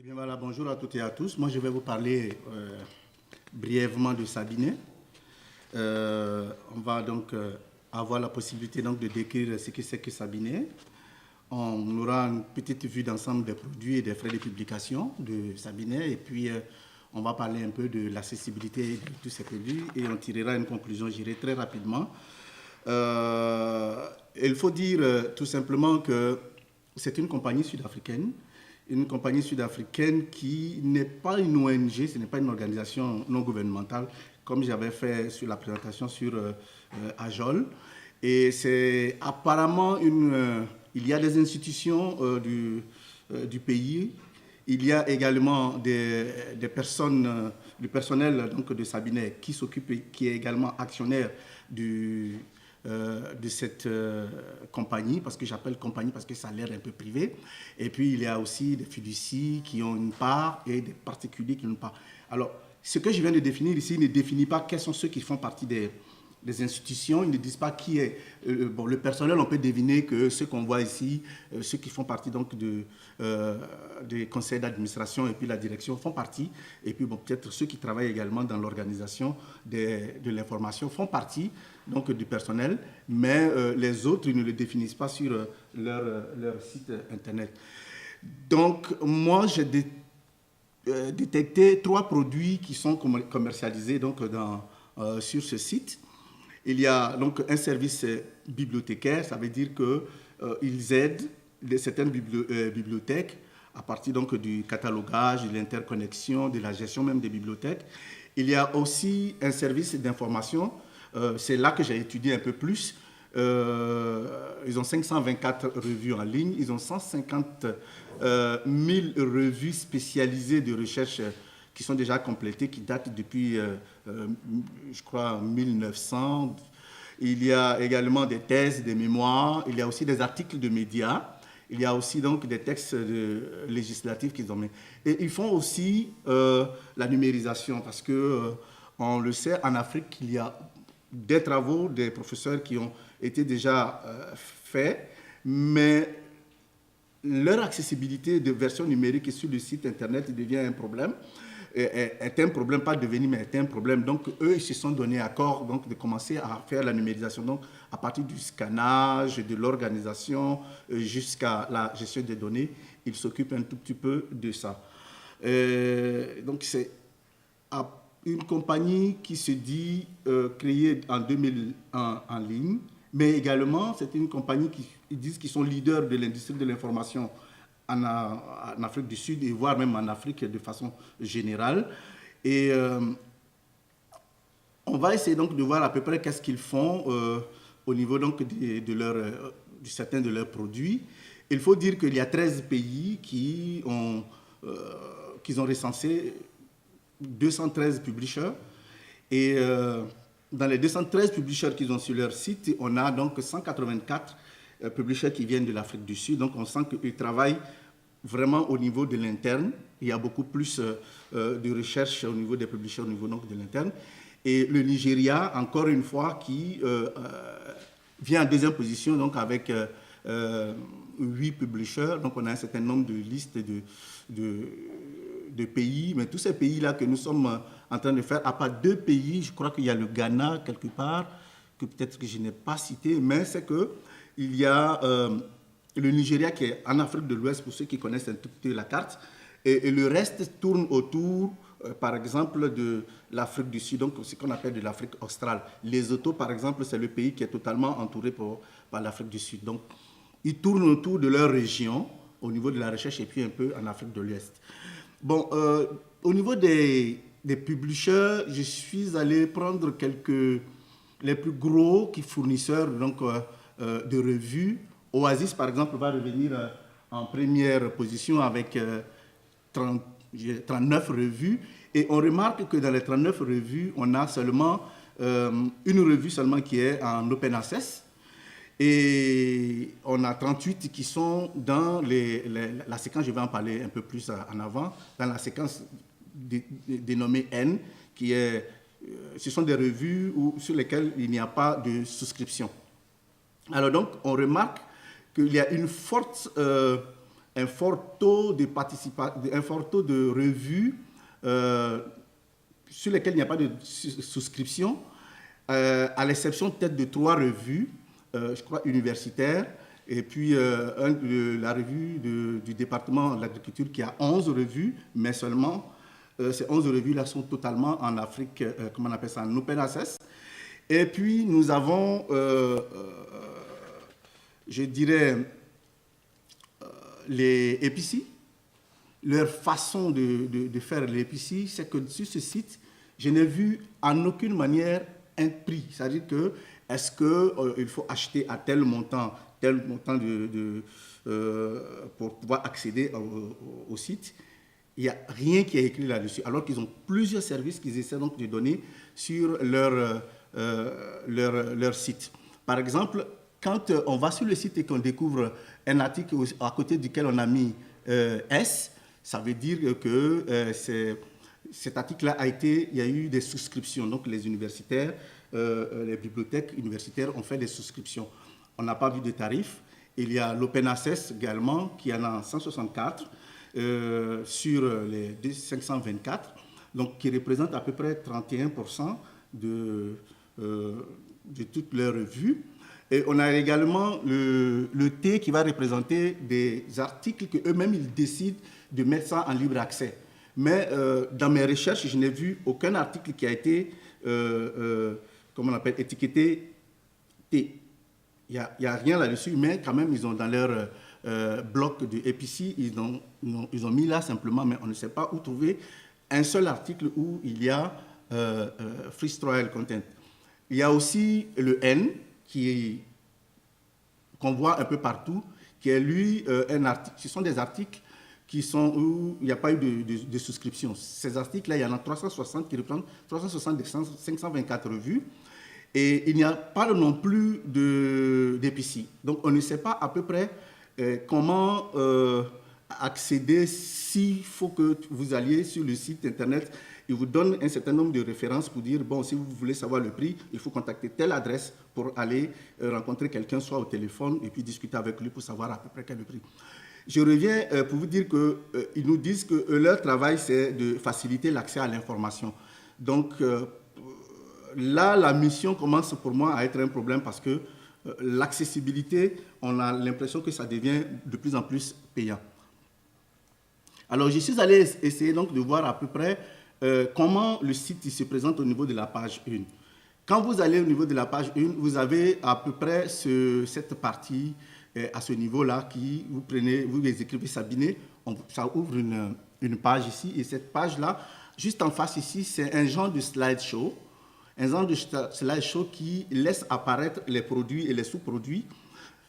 Bien, voilà, bonjour à toutes et à tous. Moi, je vais vous parler brièvement de Sabinet. On va donc avoir la possibilité donc, de décrire ce que c'est que Sabinet. On aura une petite vue d'ensemble des produits et des frais de publication de Sabinet. Et puis, on va parler un peu de l'accessibilité de tous ces produits et on tirera une conclusion, j'irai très rapidement. Il faut dire tout simplement que c'est une compagnie sud-africaine. Une compagnie sud-africaine qui n'est pas une ONG, ce n'est pas une organisation non gouvernementale, comme j'avais fait sur la présentation sur AJOL. Et c'est apparemment il y a des institutions du pays. Il y a également des personnes, du personnel donc, de Sabinet qui s'occupe, qui est également actionnaire de cette compagnie, parce que j'appelle compagnie parce que ça a l'air un peu privé. Et puis, il y a aussi des fiducies qui ont une part et des particuliers qui ont une part. Alors, ce que je viens de définir ici ne définit pas quels sont ceux qui font partie des institutions, ils ne disent pas qui est. Bon, le personnel, on peut deviner que ceux qu'on voit ici, ceux qui font partie donc des conseils d'administration et puis la direction font partie. Et puis bon, peut-être ceux qui travaillent également dans l'organisation de l'information font partie donc du personnel, mais les autres, ils ne le définissent pas sur leur site internet. Donc moi, j'ai détecté 3 produits qui sont commercialisés donc, sur ce site. Il y a donc un service bibliothécaire, ça veut dire qu'ils aident certaines bibliothèques à partir donc du catalogage, de l'interconnexion, de la gestion même des bibliothèques. Il y a aussi un service d'information, c'est là que j'ai étudié un peu plus. Ils ont 524 revues en ligne, ils ont 150 000 revues spécialisées de recherche qui sont déjà complétées, qui datent depuis, je crois, 1900. Il y a également des thèses, des mémoires, il y a aussi des articles de médias, il y a aussi donc des textes législatifs qu'ils ont mis. Et ils font aussi la numérisation, parce que on le sait, en Afrique, il y a des travaux des professeurs qui ont été déjà faits, mais leur accessibilité de version numérique sur le site internet devient un problème. Est un problème, pas devenu, mais est un problème. Donc, eux, ils se sont donné accord donc, de commencer à faire la numérisation. Donc, à partir du scannage, de l'organisation, jusqu'à la gestion des données, ils s'occupent un tout petit peu de ça. Donc, c'est une compagnie qui se dit créée en 2001 en ligne, mais également, c'est une compagnie qui disent qu'ils sont leaders de l'industrie de l'information en Afrique du Sud et voire même en Afrique de façon générale. Et on va essayer donc de voir à peu près qu'est-ce qu'ils font au niveau donc de certains de leurs produits. Il faut dire qu'il y a 13 pays qui ont recensé 213 publishers. Et dans les 213 publishers qu'ils ont sur leur site, on a donc 184 publishers qui viennent de l'Afrique du Sud. Donc, on sent qu'ils travaillent vraiment au niveau de l'interne. Il y a beaucoup plus de recherche au niveau des publishers, au niveau donc, de l'interne. Et le Nigeria, encore une fois, qui vient en deuxième position, donc avec 8 publishers. Donc, on a un certain nombre de listes de pays. Mais tous ces pays-là que nous sommes en train de faire, à part 2 pays, je crois qu'il y a le Ghana quelque part, que peut-être que je n'ai pas cité, mais c'est que il y a le Nigeria qui est en Afrique de l'Ouest, pour ceux qui connaissent un tout petit peu la carte, et le reste tourne autour, par exemple, de l'Afrique du Sud, donc ce qu'on appelle de l'Afrique australe. Lesotho, par exemple, c'est le pays qui est totalement entouré par l'Afrique du Sud. Donc, ils tournent autour de leur région, au niveau de la recherche, et puis un peu en Afrique de l'Ouest. Bon, au niveau des publishers, je suis allé prendre les plus gros fournisseurs donc, de revues. Oasis, par exemple, va revenir en première position avec 39 revues. Et on remarque que dans les 39 revues, on a seulement une revue seulement qui est en open access. Et on a 38 qui sont dans la séquence, je vais en parler un peu plus en avant, dans la séquence dénommée N, qui est, ce sont des revues sur lesquelles il n'y a pas de souscription. Alors donc, on remarque qu'il y a une forte un fort taux de revues sur lesquelles il n'y a pas de souscription, à l'exception peut-être de 3 revues, je crois universitaires, et puis la revue du département de l'agriculture qui a 11 revues, mais seulement ces 11 revues-là sont totalement en Afrique, comment on appelle ça, en open access. Et puis nous avons, je dirais, les EPC. Leur façon de faire les EPC, c'est que sur ce site, je n'ai vu en aucune manière un prix. C'est-à-dire que, est-ce qu'il faut acheter à tel montant pour pouvoir accéder au site? Il n'y a rien qui est écrit là-dessus, alors qu'ils ont plusieurs services qu'ils essaient donc de donner sur leur site. Par exemple, quand on va sur le site et qu'on découvre un article à côté duquel on a mis S, ça veut dire que cet article-là il y a eu des souscriptions. Donc les universitaires, les bibliothèques universitaires ont fait des souscriptions. On n'a pas vu de tarifs. Il y a l'Open Access également, qui en a 164 sur les 524, donc qui représente à peu près 31% de toutes leurs revues. Et on a également le T qui va représenter des articles qu'eux-mêmes, ils décident de mettre ça en libre accès. Mais dans mes recherches, je n'ai vu aucun article qui a été, comment on appelle, étiqueté T. Il n'y a rien là-dessus, mais quand même, ils ont dans leur bloc de EPC, ils ont mis là simplement, mais on ne sait pas où trouver un seul article où il y a Free Trial Content. Il y a aussi le N, qu'on voit un peu partout, qui est lui un article. Ce sont des articles où il n'y a pas eu de souscription. Ces articles-là, il y en a 360 qui représentent 360 des 524 revues. Et il n'y a pas non plus d'EPC. Donc, on ne sait pas à peu près comment accéder s'il faut que vous alliez sur le site Internet. Il vous donne un certain nombre de références pour dire, bon, si vous voulez savoir le prix, il faut contacter telle adresse pour aller rencontrer quelqu'un, soit au téléphone, et puis discuter avec lui pour savoir à peu près quel est le prix. Je reviens pour vous dire qu'ils nous disent que leur travail, c'est de faciliter l'accès à l'information. Donc, là, la mission commence pour moi à être un problème parce que l'accessibilité, on a l'impression que ça devient de plus en plus payant. Alors, je suis allé essayer donc de voir à peu près comment le site se présente au niveau de la page 1. Quand vous allez au niveau de la page 1, vous avez à peu près cette partie à ce niveau-là qui, vous les écrivez Sabinet, ça ouvre une page ici, et cette page-là, juste en face ici, c'est un genre de slideshow, qui laisse apparaître les produits et les sous-produits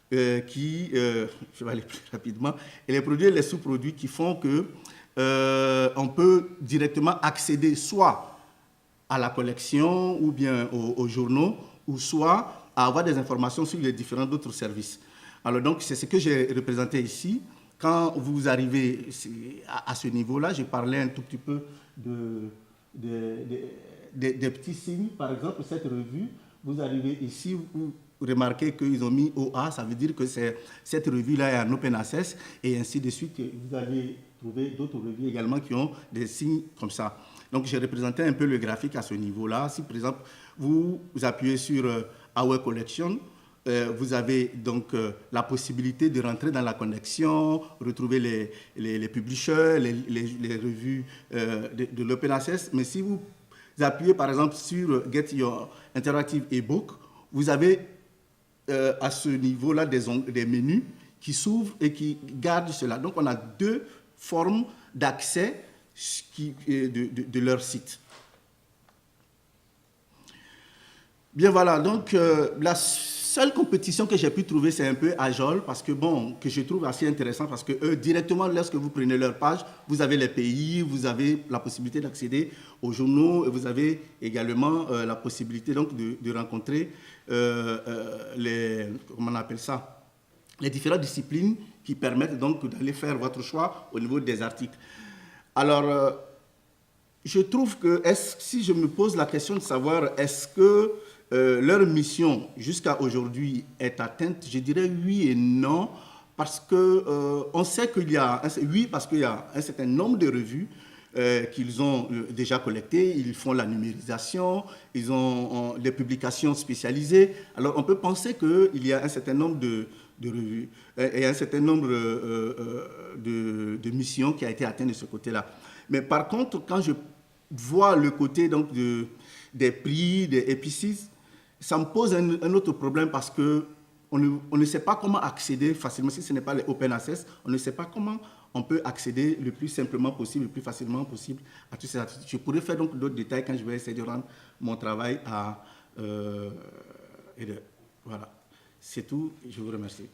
je vais aller plus rapidement, et les produits et les sous-produits qui font que on peut directement accéder soit à la collection ou bien aux journaux, ou soit à avoir des informations sur les différents autres services. Alors donc, c'est ce que j'ai représenté ici. Quand vous arrivez à ce niveau-là, j'ai parlé un tout petit peu des petits signes. Par exemple, cette revue, vous arrivez ici, vous remarquez qu'ils ont mis OA, ça veut dire que cette revue-là est en open access, et ainsi de suite. Vous allez trouver d'autres revues également qui ont des signes comme ça. Donc, j'ai représenté un peu le graphique à ce niveau-là. Si, par exemple, vous appuyez sur Our Collection, vous avez donc la possibilité de rentrer dans la connexion, retrouver les publishers, les revues de l'open access. Mais si vous appuyez, par exemple, sur Get Your Interactive eBook, vous avez à ce niveau-là des menus qui s'ouvrent et qui gardent cela. Donc, on a deux formes d'accès de leur site. Bien, voilà. Donc, la seule compétition que j'ai pu trouver, c'est un peu Ajol, parce que, bon, que je trouve assez intéressant, parce que eux, directement, lorsque vous prenez leur page, vous avez les pays, vous avez la possibilité d'accéder aux journaux, et vous avez également la possibilité donc de rencontrer comment on appelle ça, les différentes disciplines qui permettent donc d'aller faire votre choix au niveau des articles. Alors, je trouve que, si je me pose la question de savoir est-ce que leur mission jusqu'à aujourd'hui est atteinte, je dirais oui et non, parce que on sait qu'il y a, oui, parce qu'il y a un certain nombre de revues qu'ils ont déjà collectées, ils font la numérisation, ils ont des publications spécialisées. Alors on peut penser qu'il y a un certain nombre de revues et un certain nombre de missions qui a été atteint de ce côté-là. Mais par contre, quand je vois le côté donc, des prix, des APCs, ça me pose un autre problème parce que on ne sait pas comment accéder facilement, si ce n'est pas les open access, on ne sait pas comment on peut accéder le plus simplement possible, le plus facilement possible à tous ces articles. Je pourrais faire donc d'autres détails quand je vais essayer de rendre mon travail à... voilà, c'est tout, je vous remercie.